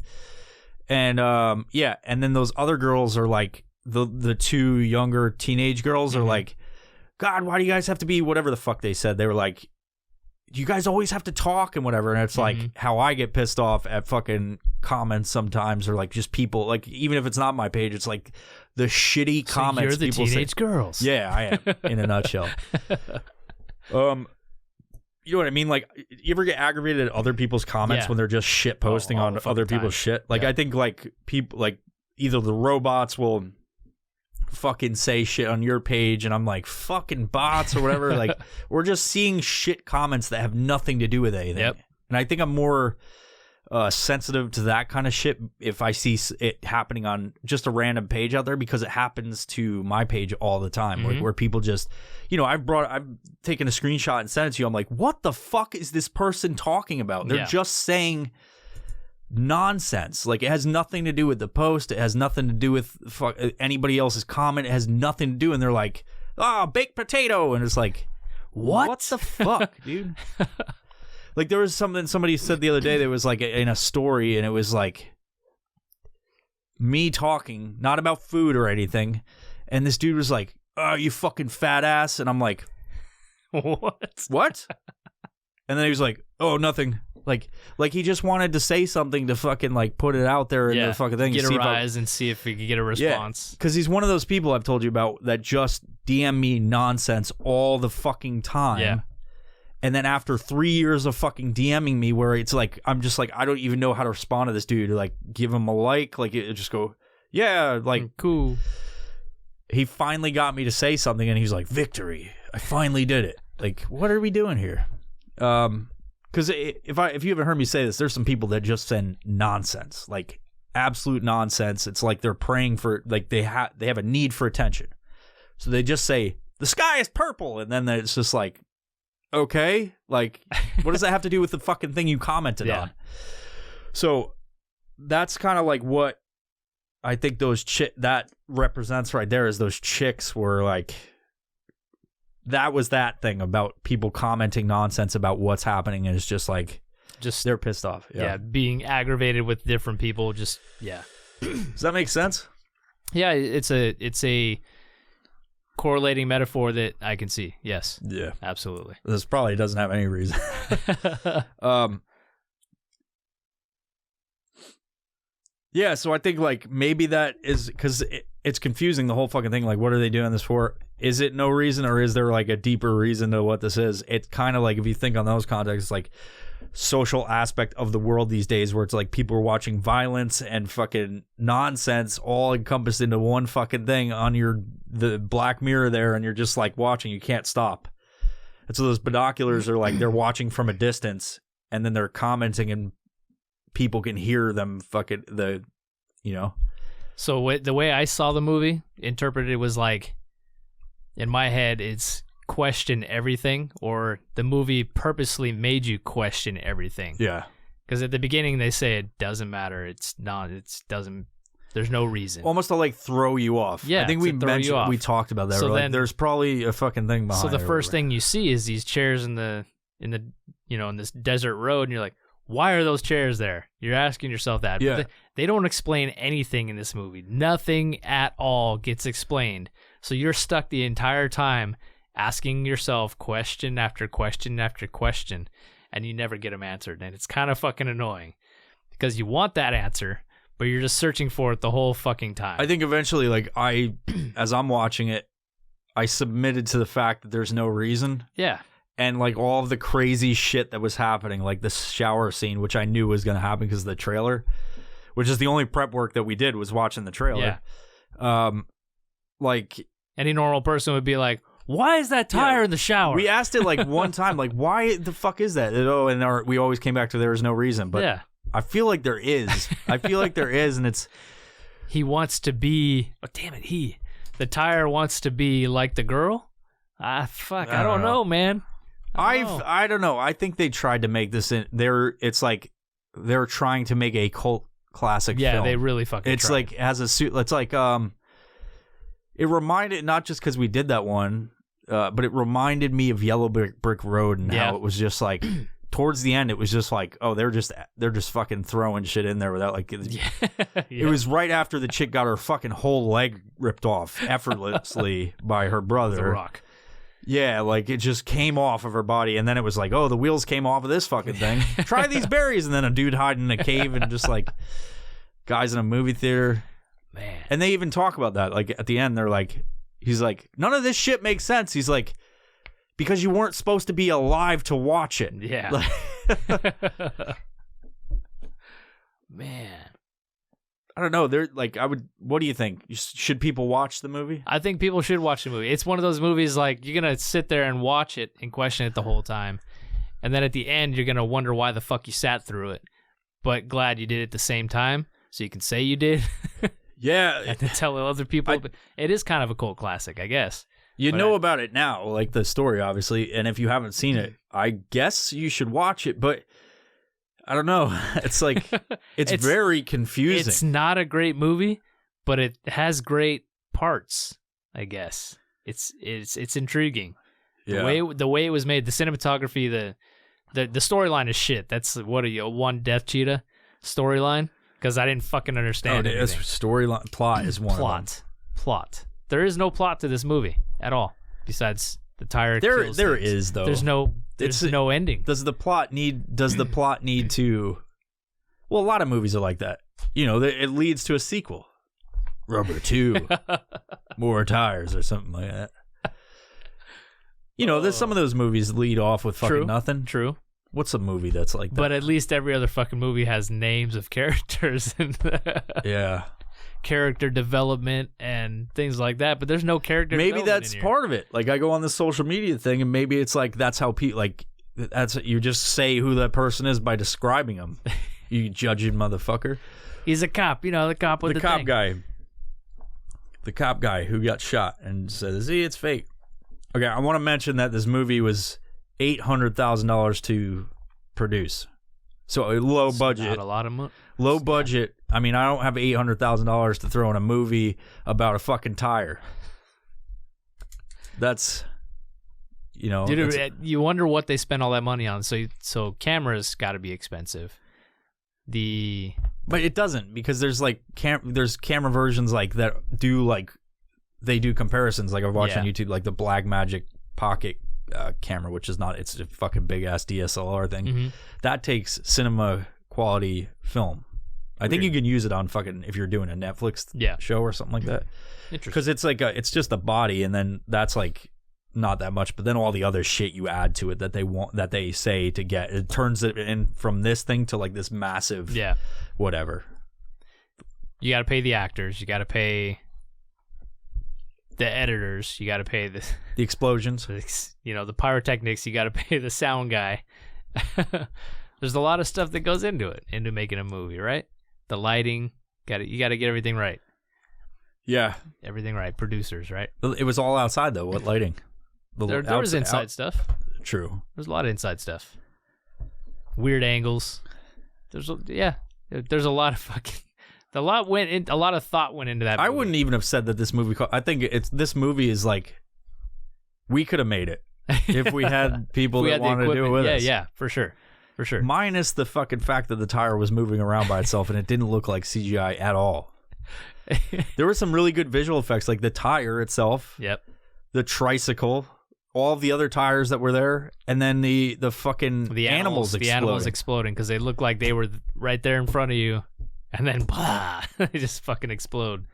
And and then those other girls are like the two younger teenage girls are like, God, why do you guys have to be whatever the fuck they said? They were like, you guys always have to talk and whatever. And it's like how I get pissed off at fucking comments sometimes, or like just people, like even if it's not my page, it's like the shitty comments. You're the people teenage say. girls. Yeah, I am in a nutshell. You know what I mean? Like, you ever get aggravated at other people's comments when they're just shit posting on other people's shit? Like, I think like people, like either the robots will fucking say shit on your page, and I'm like, fucking bots or whatever. Like, we're just seeing shit comments that have nothing to do with anything. Yep. And I think I'm more sensitive to that kind of shit if I see it happening on just a random page out there, because it happens to my page all the time, where people just, I've taken a screenshot and sent it to you. I'm like, what the fuck is this person talking about? They're just saying nonsense. Like, it has nothing to do with the post. It has nothing to do with anybody else's comment. It has nothing to do. And they're like, baked potato. And it's like, what the fuck, dude? Like, there was something somebody said the other day that was like in a story, and it was like me talking, not about food or anything. And this dude was like, "Oh, you fucking fat ass." And I'm like, What? And then he was like, "Oh, nothing." Like he just wanted to say something to fucking like put it out there in the fucking thing. Get a rise and see if we could get a response. Because he's one of those people I've told you about that just DM me nonsense all the fucking time. Yeah. And then after 3 years of fucking DMing me, where it's like, I'm just like, I don't even know how to respond to this dude. Like, give him a like it just go, yeah, like, cool. He finally got me to say something, and he's like, victory. I finally did it. Like, what are we doing here? Because if you haven't heard me say this, there's some people that just send nonsense, like absolute nonsense. It's like they're praying for, like they have a need for attention. So they just say, the sky is purple. And then it's just like, okay, like, what does that have to do with the fucking thing you commented on? So that's kind of like what I think that represents right there, is those chicks were like, that was that thing about people commenting nonsense about what's happening, and it's just like, they're pissed off. Yeah, being aggravated with different people. Does that make sense? Yeah, it's a correlating metaphor that I can see. Yes. Yeah. Absolutely. This probably doesn't have any reason. Yeah, so I think like maybe that is because it's confusing, the whole fucking thing. Like, what are they doing this for? Is it no reason, or is there like a deeper reason to what this is? It's kind of like, if you think on those contexts, like social aspect of the world these days, where it's like people are watching violence and fucking nonsense all encompassed into one fucking thing on the Black Mirror there, and you're just like watching, you can't stop. And so those binoculars are like, they're watching from a distance, and then they're commenting, and people can hear them fucking So the way I saw the movie interpreted was like, in my head, it's question everything, or the movie purposely made you question everything. Yeah. Because at the beginning they say it doesn't matter. There's no reason. Almost to like throw you off. Yeah. I think we talked about that. So then, there's probably a fucking thing behind it. So the first thing you see is these chairs in this desert road, and you're like, why are those chairs there? You're asking yourself that. Yeah. But they don't explain anything in this movie. Nothing at all gets explained. So you're stuck the entire time asking yourself question after question after question, and you never get them answered. And it's kind of fucking annoying because you want that answer, but you're just searching for it the whole fucking time. I think eventually, like, as I'm watching it, I submitted to the fact that there's no reason. Yeah. And like all of the crazy shit that was happening, like the shower scene, which I knew was going to happen because of the trailer, which is the only prep work that we did, was watching the trailer. Yeah. Like, any normal person would be like, why is that tire in the shower? We asked it like one time, like, why the fuck is that? And we always came back to there was no reason. But I feel like there is. And it's... He wants to be... Oh, damn it, the tire wants to be like the girl? I don't know, man. I don't know. I think they tried to make this it's like they're trying to make a cult classic film. Yeah, they really fucking It's tried. like, has a suit. It's like, it reminded, not just because we did that one, but it reminded me of Yellow Brick Road, and how it was just like, towards the end, it was just like, oh, they're just fucking throwing shit in there without like, it was right after the chick got her fucking whole leg ripped off effortlessly by her brother. The Rock. Yeah, like it just came off of her body, and then it was like, oh, the wheels came off of this fucking thing. Try these berries, and then a dude hiding in a cave, and just like guys in a movie theater. Man. And they even talk about that. Like at the end, they're like, he's like, none of this shit makes sense. He's like, because you weren't supposed to be alive to watch it. Yeah. Man. I don't know. They're like, what do you think? Should people watch the movie? I think people should watch the movie. It's one of those movies like you're going to sit there and watch it and question it the whole time. And then at the end, you're going to wonder why the fuck you sat through it. but glad you did it at the same time, so you can say you did. Yeah. And then tell other people. But it is kind of a cult classic, I guess. You know about it now, like the story, obviously. And if you haven't seen it, I guess you should watch it. But I don't know. It's like, it's very confusing. It's not a great movie, but it has great parts, I guess. It's intriguing. The way it was made, the cinematography, the storyline is shit. That's what are you, one Death Cheetah storyline? Because I didn't fucking understand it. Storyline plot is one. Plot. There is no plot to this movie at all. Besides the tire. There things. is though. There's no ending. Does the plot need to? Well, a lot of movies are like that. You know, it leads to a sequel. Rubber 2, more tires or something like that. You know, there's some of those movies lead off with fucking nothing. True. What's a movie that's like that? But at least every other fucking movie has names of characters and character development and things like that. But there's no character. Maybe that's part of it. Like I go on the social media thing, and maybe it's like that's how people you just say who that person is by describing them. You judging motherfucker. He's a cop. You know, the cop with the cop thing. guy. The cop guy who got shot and said, "See, it's fake." Okay, I want to mention that this movie was $800,000 to produce, so a low budget. Not a lot of money. Low budget. I mean, I don't have $800,000 to throw in a movie about a fucking tire. That's, you know, dude. You wonder what they spent all that money on. So cameras got to be expensive. But it doesn't, because there's like there's camera versions like that they do comparisons. Like I've watched on YouTube, like the Blackmagic Pocket camera, which is not, it's a fucking big ass DSLR thing. Mm-hmm. That takes cinema quality film. I think you can use it on fucking if you're doing a Netflix show or something like that. Interesting. Because it's like it's just a body, and then that's like not that much, but then all the other shit you add to it that they say to get it turns it in from this thing to like this massive whatever. You got to pay the actors, you got to pay the editors, you got to pay the explosions, you know, the pyrotechnics, you got to pay the sound guy. There's a lot of stuff that goes into making a movie, right? The lighting, you got to get everything right. Yeah, everything right. Producers, right? It was all outside though. What lighting? There was inside stuff. True. There's a lot of inside stuff. Weird angles. There's a lot of fucking. A lot of thought went into that movie. I wouldn't even have said that this movie. I think this movie is like, we could have made it if we had people that wanted to do it with us. Yeah, for sure. Minus the fucking fact that the tire was moving around by itself and it didn't look like CGI at all. There were some really good visual effects, like the tire itself. Yep. The tricycle, all of the other tires that were there, and then the fucking animals exploding. The animals exploding because they looked like they were right there in front of you, and then blah, they just fucking explode.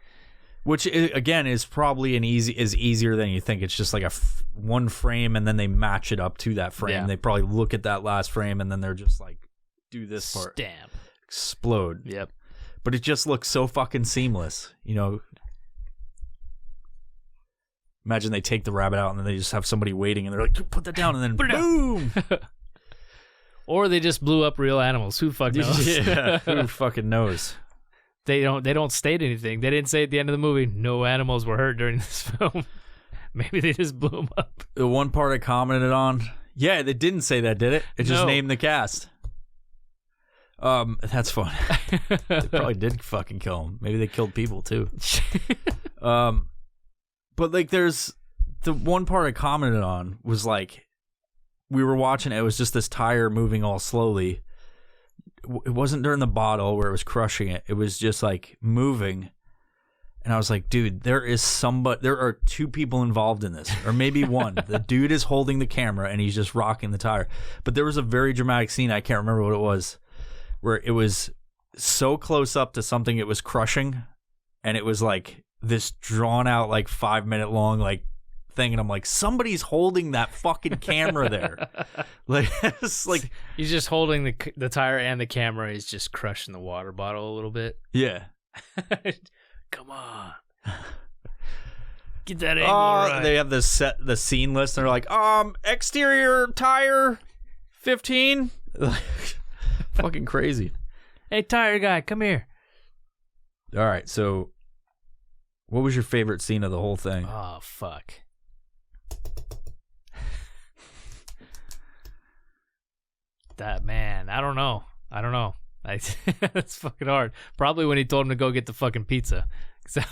Which again is probably easier than you think. It's just like one frame, and then they match it up to that frame. Yeah. They probably look at that last frame, and then they're just like, do this part, stamp, explode. Yep. But it just looks so fucking seamless, you know. Imagine they take the rabbit out and then they just have somebody waiting and they're like, put that down, and then boom. Or they just blew up real animals. Who fuck knows? Yeah, who fucking knows? They don't state anything. They didn't say at the end of the movie, no animals were hurt during this film. Maybe they just blew them up. The one part I commented on, they didn't say that, did it? It just named the cast. That's fun. They probably did fucking kill them. Maybe they killed people too. But like, there's the one part I commented on was like, we were watching it was just this tire moving all slowly. It wasn't during the bottle where it was crushing it. It was just like moving. And I was like, dude, there are two people involved in this, or maybe one. The dude is holding the camera and he's just rocking the tire. But there was a very dramatic scene. I can't remember what it was, where it was so close up to something it was crushing, and it was like this drawn out, like 5-minute long, like thing. And I'm like, somebody's holding that fucking camera there. Like, it's like, he's just holding the tire and the camera. He's just crushing the water bottle a little bit. Yeah. Come on. Get that angle right. They have the scene list. They're like, exterior tire 15. Fucking crazy. Hey, tire guy, come here. All right, so what was your favorite scene of the whole thing? Oh, fuck. That man, I don't know. It's fucking hard. Probably when he told him to go get the fucking pizza. It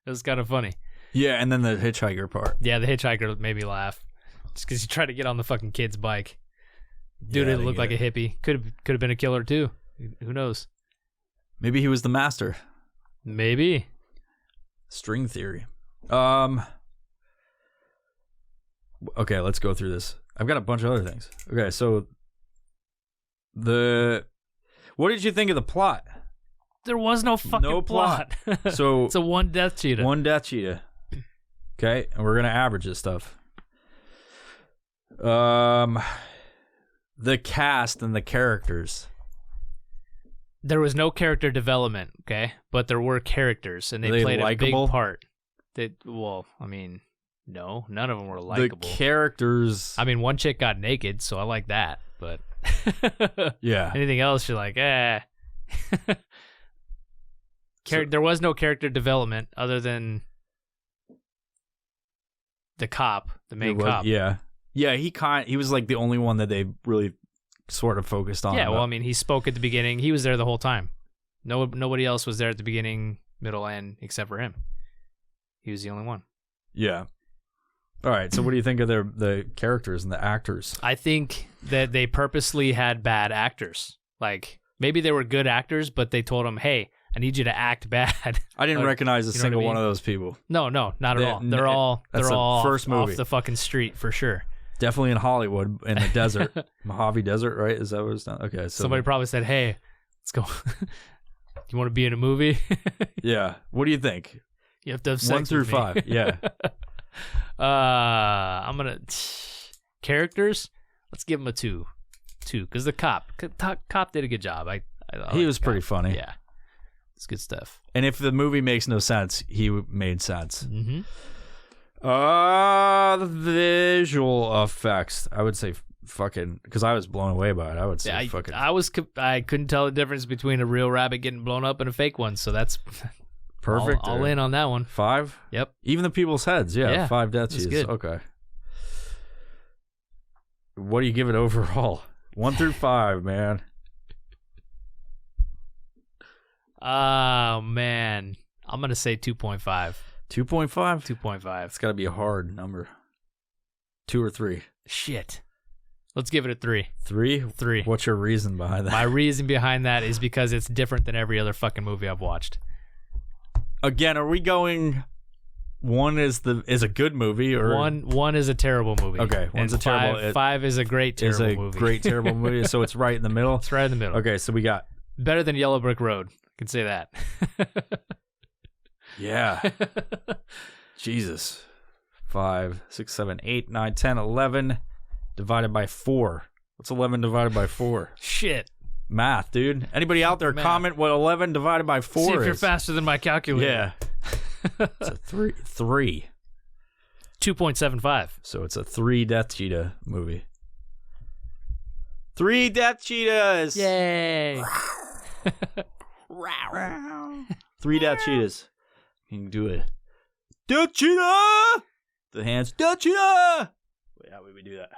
was kind of funny. Yeah, and then the hitchhiker part. Yeah, the hitchhiker made me laugh. Just because he tried to get on the fucking kid's bike. Dude, it looked like a hippie. Could have been a killer too. Who knows? Maybe he was the master. Maybe. String theory. Okay, let's go through this. I've got a bunch of other things. Okay, so what did you think of the plot? There was no fucking plot. So it's a one death cheetah. One death cheetah. Okay, and we're gonna average this stuff. The cast and the characters. There was no character development, okay? But there were characters, and they played likable? a big part. No, none of them were likable. The characters. I mean, one chick got naked, so I like that. But yeah, anything else, you're like, eh. There was no character development other than the cop, the main cop. Yeah, he was like the only one that they really sort of focused on. Yeah, well, I mean, he spoke at the beginning. He was there the whole time. Nobody else was there at the beginning, middle, end, except for him. He was the only one. Yeah. All right, so what do you think of the characters and the actors? I think that they purposely had bad actors. Like, maybe they were good actors, but they told them, hey, I need you to act bad. I didn't recognize a single one of those people. No, not at all. They're all first movie. off the fucking street for sure. Definitely in Hollywood, in the desert. Mojave Desert, right? Is that what it's done? Okay. So somebody probably said, hey, let's go. You want to be in a movie? Yeah. What do you think? You have to have sex 1 through with me. 5. Yeah. I'm going to... Characters? Let's give him a 2. 2, because the cop did a good job. He was pretty funny. Yeah. It's good stuff. And if the movie makes no sense, he made sense. Mm-hmm. The visual effects. I would say fucking, because I was blown away by it. I would say fucking. I couldn't tell the difference between a real rabbit getting blown up and a fake one, so that's perfect. All in on that one. 5? Yep. Even the people's heads. Yeah. 5 death cheetahs. Good. Okay. What do you give it overall? 1 through 5, man. Oh, man. I'm going to say 2.5. 2.5? 2.5. It's got to be a hard number. 2 or 3? Shit. Let's give it a 3. 3? 3. What's your reason behind that? My reason behind that is because it's different than every other fucking movie I've watched. Again, are we going... 1 is a good movie, or 1 is a terrible movie? Okay, 1's a terrible. 5 is a great terrible movie. Great terrible movie. So it's right in the middle. It's right in the middle. Okay, so we got better than Yellow Brick Road. I can say that. Yeah. Jesus. 5, 6, 7, 8, 9, 10, 11 divided by 4. What's 11 divided by 4? Shit. Math, dude. Anybody out there comment what 11 divided by 4 is? See if you're faster than my calculator. Yeah. It's a 3. 2.75. So it's a 3 Death Cheetah movie. 3 Death Cheetahs! Yay! 3 Death Cheetahs. You can do it. Death Cheetah! The hands. Death Cheetah! Wait, how would we do that?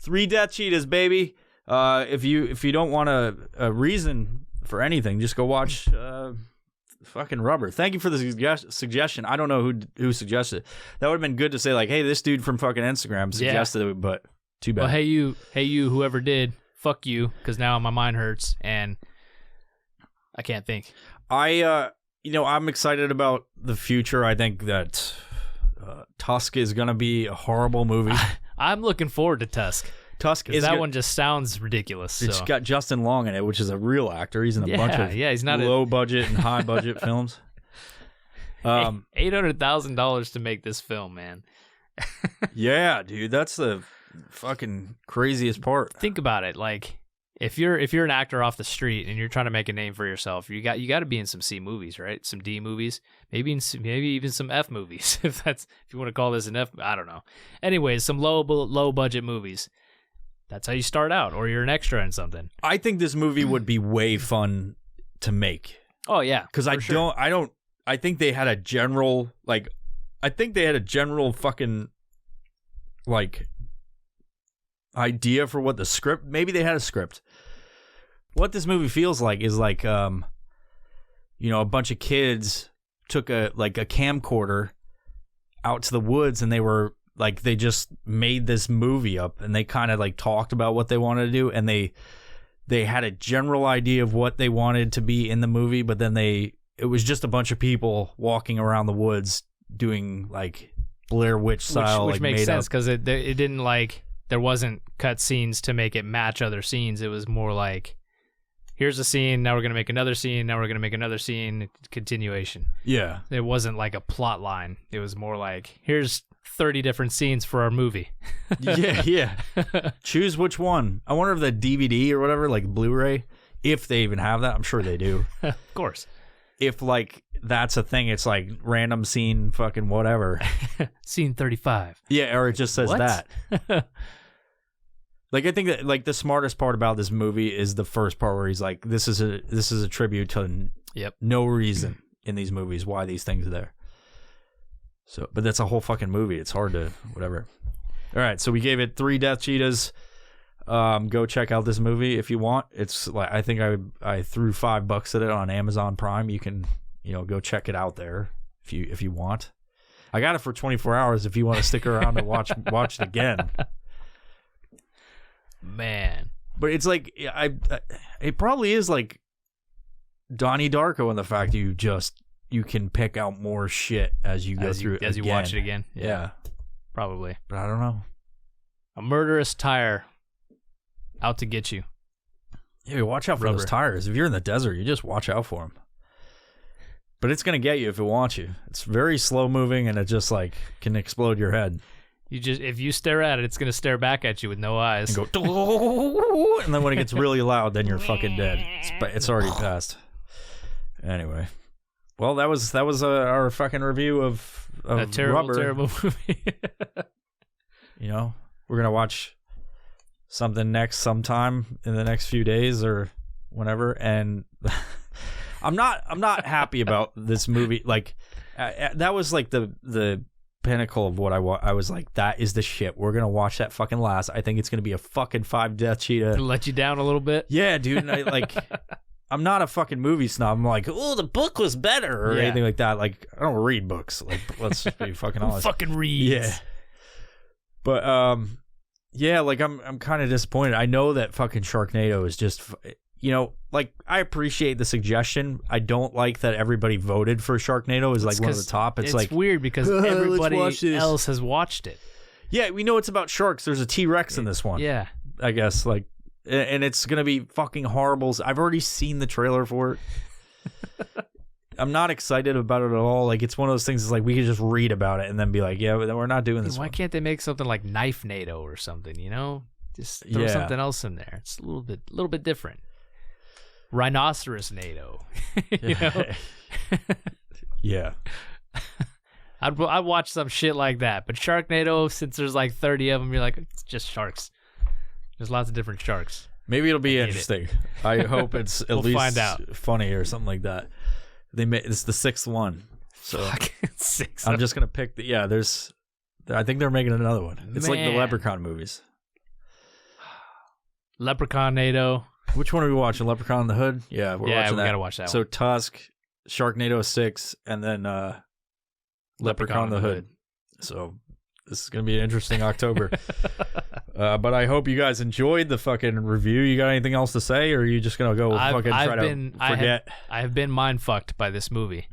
3 Death Cheetahs, baby. If you don't want a reason for anything, just go watch fucking Rubber. Thank you for the suggestion. I don't know who suggested it. That would have been good to say, like, hey, this dude from fucking Instagram suggested it, but too bad. Well, hey you, whoever did, fuck you, because now my mind hurts and I can't think. I'm excited about the future. I think that Tusk is going to be a horrible movie. I'm looking forward to Tusk. Tusk is that one just sounds ridiculous. It's got Justin Long in it, which is a real actor. He's in a bunch of he's not low budget and high budget films. $800,000 to make this film, man. Yeah, dude, that's the fucking craziest part. Think about it. Like, if you're an actor off the street and you're trying to make a name for yourself, you got to be in some C movies, right? Some D movies, maybe even some F movies, if you want to call this an F. I don't know. Anyways, some low budget movies. that's how you start out, or you're an extra in something. I think this movie would be way fun to make. Oh yeah, because I think they had a general fucking like idea for what the script. Maybe they had a script. What this movie feels like is like a bunch of kids took a camcorder out to the woods, and they just made this movie up, and they kind of like talked about what they wanted to do, and they had a general idea of what they wanted to be in the movie, but then it was just a bunch of people walking around the woods doing like Blair Witch style, which like, makes made sense up. because it didn't like there wasn't cut scenes to make it match other scenes. It was more like, here's a scene, now we're gonna make another scene, now we're gonna make another scene, continuation. Yeah, it wasn't like a plot line. It was more like, here's 30 different scenes for our movie. yeah. Choose which one. I wonder if the DVD or whatever, like Blu-ray, if they even have that. I'm sure they do. Of course. If like that's a thing, it's like random scene, fucking whatever. Scene 35. Yeah, or it just says What? that. Like, I think that like the smartest part about this movie is the first part where he's like, "This is a tribute to no reason in these movies why these things are there." So, but that's a whole fucking movie. It's hard to whatever. All right, so we gave it 3 Death Cheetahs. Go check out this movie if you want. It's like, I think I threw $5 at it on Amazon Prime. You can go check it out there if you want. I got it for 24 hours if you want to stick around and watch it again. Man, but it's like it probably is like Donnie Darko in the fact that you can pick out more shit as you go through it as you watch it again. Yeah, probably. But I don't know. A murderous tire out to get you. Yeah, watch out for those tires. If you're in the desert, you just watch out for them. But it's gonna get you if it wants you. It's very slow moving, and it just like can explode your head. If you stare at it, it's gonna stare back at you with no eyes. And go, and then when it gets really loud, then you're fucking dead. It's already passed. Anyway, well, that was our fucking review of a terrible, Rubber. terrible movie. We're gonna watch something sometime in the next few days or whenever, and I'm not happy about this movie. Like that was like the pinnacle of what I was like, that is the shit. We're gonna watch that fucking last. I think it's gonna be a fucking 5 Death Cheetah. Let you down a little bit. Yeah, dude. And I'm not a fucking movie snob. I'm like, oh, the book was better or anything like that. Like, I don't read books. Like, let's just be fucking honest. Fucking read. Yeah. But yeah, like I'm kind of disappointed. I know that fucking Sharknado is just, like, I appreciate the suggestion. I don't like that everybody voted for Sharknado as like one of the top. It's like weird because everybody else has watched it. Yeah, we know it's about sharks. There's a T-Rex in this one. Yeah, I guess like. And it's going to be fucking horrible. I've already seen the trailer for it. I'm not excited about it at all. Like, it's one of those things, it's like we could just read about it and then be like, yeah, we're not doing this. Why can't they make something like Knife NATO or something, Just throw something else in there. It's a little bit different. Rhinoceros NATO. Yeah. I'd watch some shit like that. But Sharknado, since there's like 30 of them, you're like, it's just sharks. There's lots of different sharks. Maybe it'll be interesting. I hope it's at least find out. Funny or something like that. It's the 6th one. So 6. I'm just gonna pick I think they're making another one. It's like the Leprechaun movies. Leprechaun NATO. Which one are we watching? Leprechaun in the Hood? Yeah, we're watching that. We gotta watch that. So Tusk, Sharknado 6, and then Leprechaun in the Hood. So this is gonna be an interesting October. But I hope you guys enjoyed the fucking review. You got anything else to say, or are you just gonna go forget? I have been mind fucked by this movie,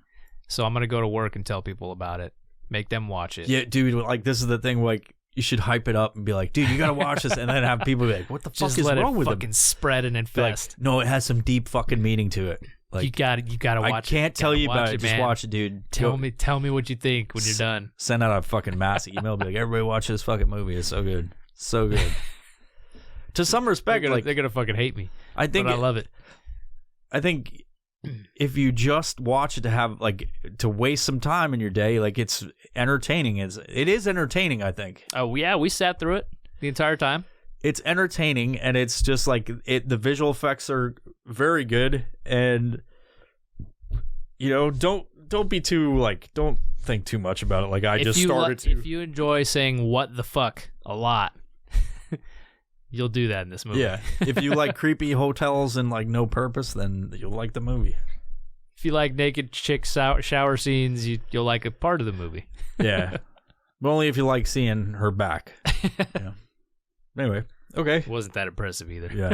so I'm gonna go to work and tell people about it, make them watch it. Yeah, dude. Like, this is the thing. Like, you should hype it up and be like, dude, you gotta watch this, and then have people be like, what the fuck is wrong with it? Fucking spread and infest. Like, no, it has some deep fucking meaning to it. Like, you gotta watch it. I can't tell you about it. Just watch it, dude. Tell me what you think when you're done. Send out a fucking mass email. Be like, everybody watch this fucking movie. It's so good. So good. To some respect, they're gonna fucking hate me. I think I love it. I think if you just watch it to waste some time in your day, like, it's entertaining. It is entertaining, I think. Oh yeah, we sat through it the entire time. it's entertaining, and it's just like the visual effects are very good, and don't be too don't think too much about it. Like if you enjoy saying what the fuck a lot, you'll do that in this movie. Yeah. If you like creepy hotels and no purpose, then you'll like the movie. If you like naked chick shower scenes, you'll like a part of the movie. Yeah. But only if you like seeing her back. Anyway, okay. It wasn't that impressive either. Yeah.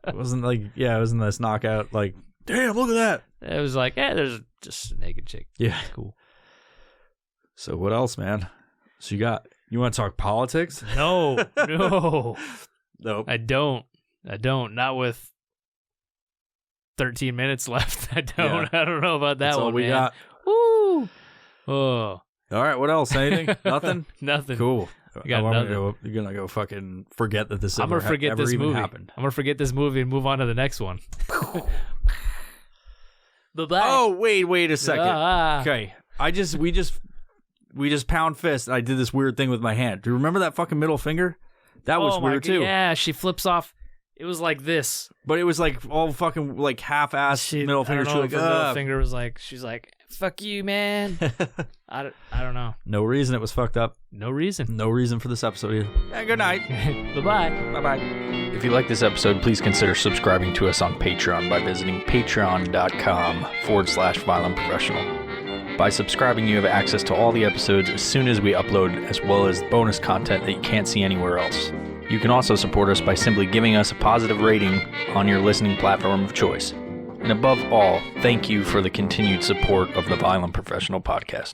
It wasn't it wasn't this knockout damn, look at that. It was there's just a naked chick. Yeah. That's cool. So what else, man? So you want to talk politics? No. Nope. I don't. Not with 13 minutes left. I don't. Yeah. I don't know about that. That's one, all we man. got. Woo. Oh. All right. What else? Anything? Nothing? Nothing. Cool. You got nothing. You're going to go fucking forget that this I'm going to forget this movie. Happened. I'm going to forget this movie and move on to the next one. Bye-bye. Oh, wait a second. Okay. We just pound fist, and I did this weird thing with my hand. Do you remember that fucking middle finger? That was weird too. Yeah, she flips off. It was like this. But it was all fucking half-ass middle finger. Her middle finger was she's like, fuck you, man. I don't know. No reason it was fucked up. No reason. No reason for this episode either. Yeah, good night. Bye-bye. Bye-bye. If you like this episode, please consider subscribing to us on Patreon by visiting patreon.com/violentprofessional. By subscribing, you have access to all the episodes as soon as we upload, as well as bonus content that you can't see anywhere else. You can also support us by simply giving us a positive rating on your listening platform of choice. And above all, thank you for the continued support of the Violent Professional Podcast.